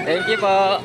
Thank you po.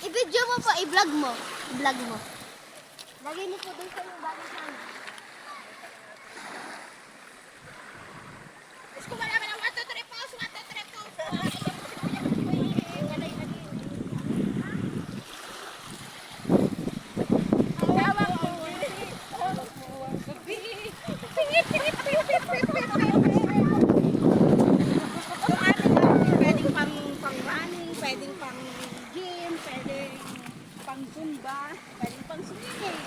I-video mo po, i-vlog mo. I-vlog mo. Lagay mo po doon sa yung bagay sa amin. Kung wala ka ng 1, 2, 3, pause, 1, 2, 3, pause. Pwedeng pang running, pwedeng pang gym, pwedeng pang zumba, pwedeng pang swimming.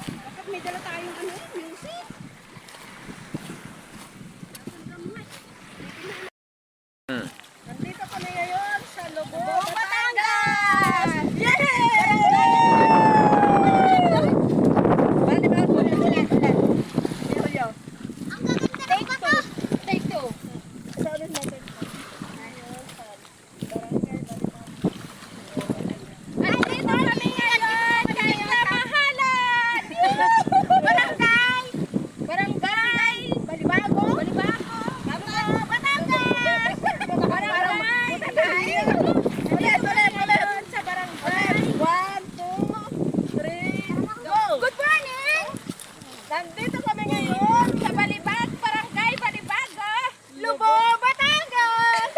Dapat may dala tayong music. Nandito kami ngayon sa Lubog, Batangas! Take two. Solid na take two. Ayun, andito kami ngayon kay Mahalan! Barangay! Barangay! Balibago! Balibago! Batangas! Barangay! Ulit! Sa barangay! 1, 2, 3, go! Good morning! Nandito kami ngayon sa Balibag, Barangay Balibago, Lubog, Batangas!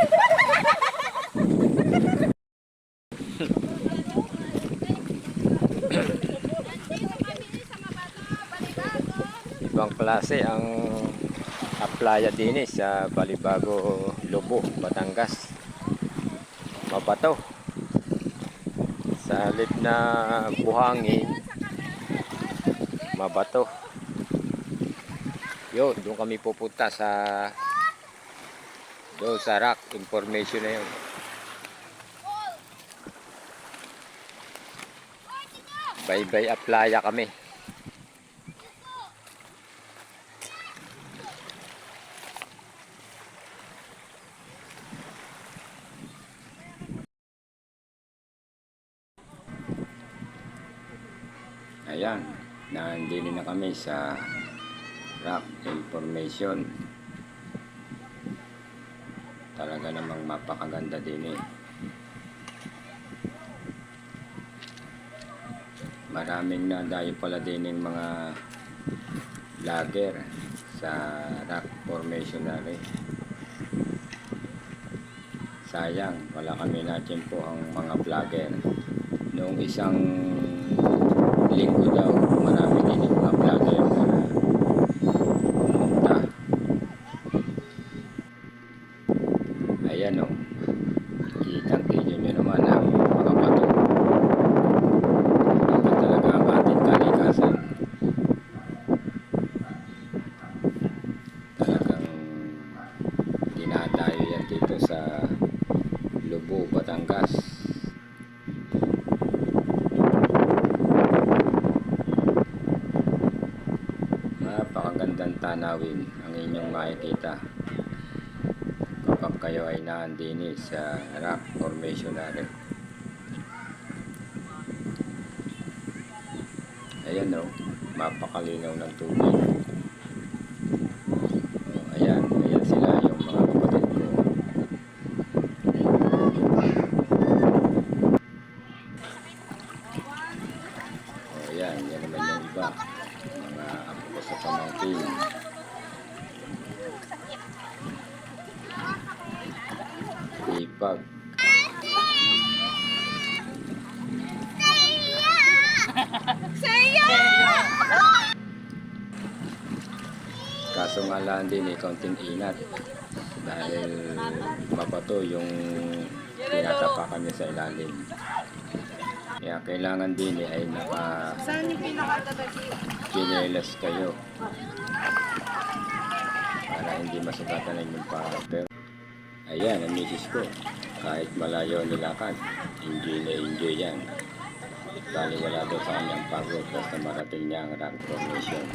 Ibang klase ang playa din sa Balibago, Lobo, Batangas. Mabato. Sa halip na buhangin, mabato. Yun, doon kami pupunta sa doon sa rock information na yun. Bye-bye playa kami. Ayan, nandito na kami sa rock information. Talaga namang mapakaganda din eh. Maraming nadayo pala din yung mga vlogger sa rock formation na rin. Sayang, wala kami natiyempo ang mga vlogger. Noong isang linggo daw, marami din yung mga vlogger na pumunta. Ayan o, kitang-kita nyo naman ang mga bato. Ito talaga ang ating kalikasan. Talagang dinadayo yan dito sa Lobo, Batangas. Napakagandang tanawin ang inyong makikita kapag kayo ay naandini sa rock formation natin. Ayan o, mapakalinaw ng tubig. Ayan sila yung mga kapatid ko. Yan naman yung iba. Mga apo ko sa pamangkin. Ipag. Saya! Kaso nga lang din kaunting inat. Dahil mabato yung tinatapakan niya sa ilalim. Kaya kailangan din ay Saan yung pinakatatagi? chinelas kayo. Para hindi masugatan ang inyong paa. Pero ayan, ang misis ko. Kahit malayo nilakad, enjoy na enjoy yan. Bali wala daw sa kanyang pagod basta marating niya ang rank promotion.